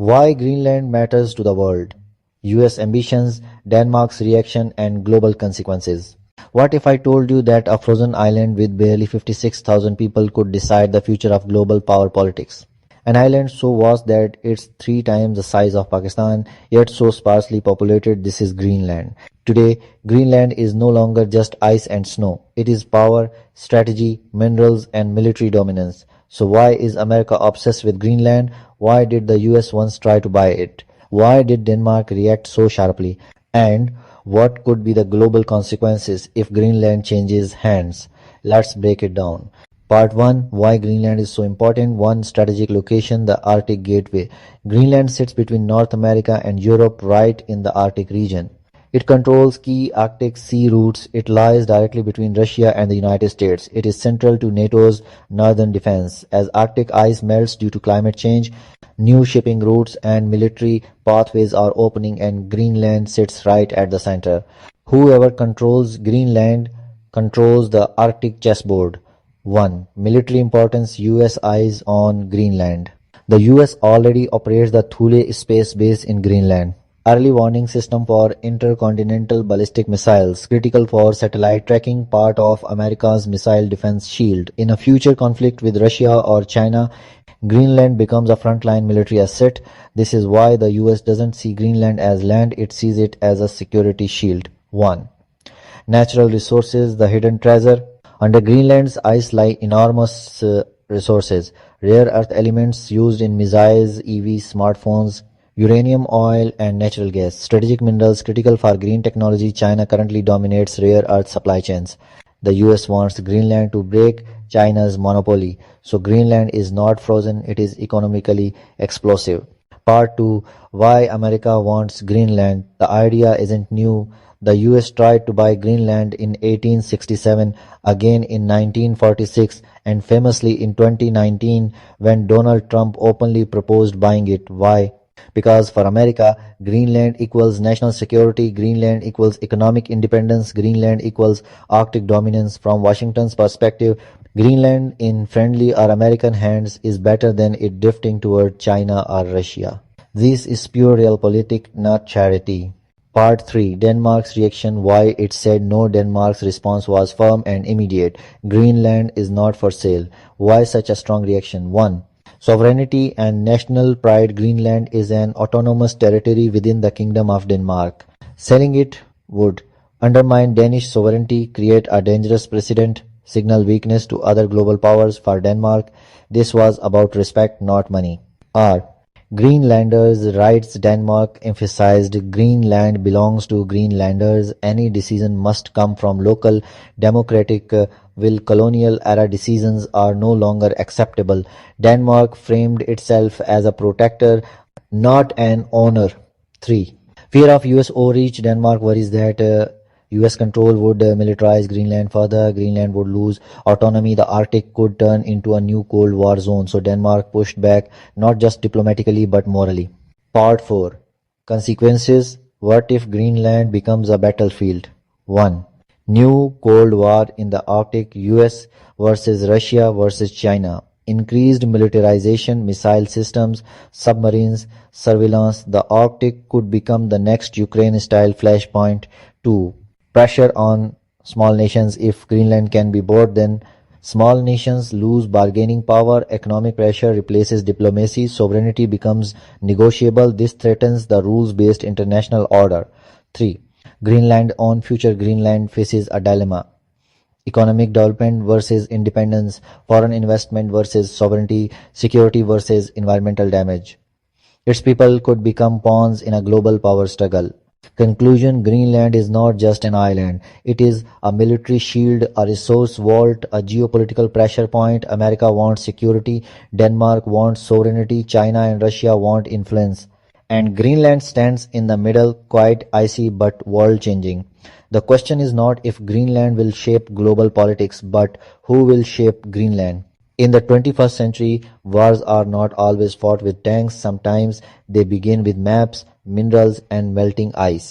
Why Greenland matters to the world. US ambitions, Denmark's reaction, and global consequences. What if I told you that a frozen island with barely 56,000 people could decide the future of global power politics? An island so vast that it's 3 times the size of Pakistan, yet so sparsely populated, this is Greenland. Today, Greenland is no longer just ice and snow. It is power, strategy, minerals, and military dominance. So why is America obsessed with Greenland? Why did the US once try to buy it? Why did Denmark react so sharply? And what could be the global consequences if Greenland changes hands? Let's break it down. Part 1. Why Greenland is so important. 1. Strategic location, the Arctic Gateway. Greenland sits between North America and Europe, right in the Arctic region. It controls key Arctic sea routes. It lies directly between Russia and the United States. It is central to NATO's northern defense. As Arctic ice melts due to climate change, new shipping routes and military pathways are opening, and Greenland sits right at the center. Whoever controls Greenland controls the Arctic chessboard. 1. Military importance. US eyes on Greenland. The US already operates the Thule space base in Greenland. Early warning system for intercontinental ballistic missiles, critical for satellite tracking, part of America's missile defense shield. In a future conflict with Russia or China, Greenland becomes a frontline military asset. This is why the US doesn't see Greenland as land, it sees it as a security shield. 1. Natural resources, the hidden treasure. Under Greenland's ice lie enormous resources, rare earth elements used in missiles, EVs, smartphones, uranium, oil, and natural gas. Strategic minerals critical for green technology. China currently dominates rare earth supply chains. The US wants Greenland to break China's monopoly. So Greenland is not frozen, it is economically explosive. Part 2. Why America wants Greenland. The idea isn't new. The US tried to buy Greenland in 1867, again in 1946, and famously in 2019 when Donald Trump openly proposed buying it. Why? Because for America, Greenland equals national security, Greenland equals economic independence, Greenland equals Arctic dominance. From Washington's perspective, Greenland in friendly or American hands is better than it drifting toward China or Russia. This is pure realpolitik, not charity. Part 3. Denmark's reaction. Why it said no. Denmark's response was firm and immediate. Greenland is not for sale. Why such a strong reaction? 1. Sovereignty and national pride. Greenland is an autonomous territory within the Kingdom of Denmark. Selling it would undermine Danish sovereignty, create a dangerous precedent, signal weakness to other global powers. For Denmark, this was about respect, not money. R. Greenlanders' rights. Denmark emphasized Greenland belongs to Greenlanders. Any decision must come from local democratic will. Colonial-era decisions are no longer acceptable. Denmark framed itself as a protector, not an owner. 3. Fear of US overreach. Denmark worries that US control would militarize Greenland further. Greenland would lose autonomy. The Arctic could turn into a new Cold War zone. So Denmark pushed back, not just diplomatically but morally. Part 4. Consequences. What if Greenland becomes a battlefield? 1. New Cold War in the Arctic. US versus Russia versus China. Increased militarization, missile systems, submarines, surveillance. The Arctic could become the next Ukraine-style flashpoint. 2. Pressure on small nations. If Greenland can be bought, then small nations lose bargaining power. Economic pressure replaces diplomacy. Sovereignty becomes negotiable. This threatens the rules-based international order. 3. Greenland on future. Greenland faces a dilemma. Economic development versus independence, foreign investment versus sovereignty, security versus environmental damage. Its people could become pawns in a global power struggle. Conclusion. Greenland is not just an island. It is a military shield, a resource vault, a geopolitical pressure point. America wants security. Denmark wants sovereignty. China and Russia want influence. And Greenland stands in the middle, quite icy but world-changing. The question is not if Greenland will shape global politics, but who will shape Greenland. In the 21st century, wars are not always fought with tanks. Sometimes they begin with maps, minerals, and melting ice.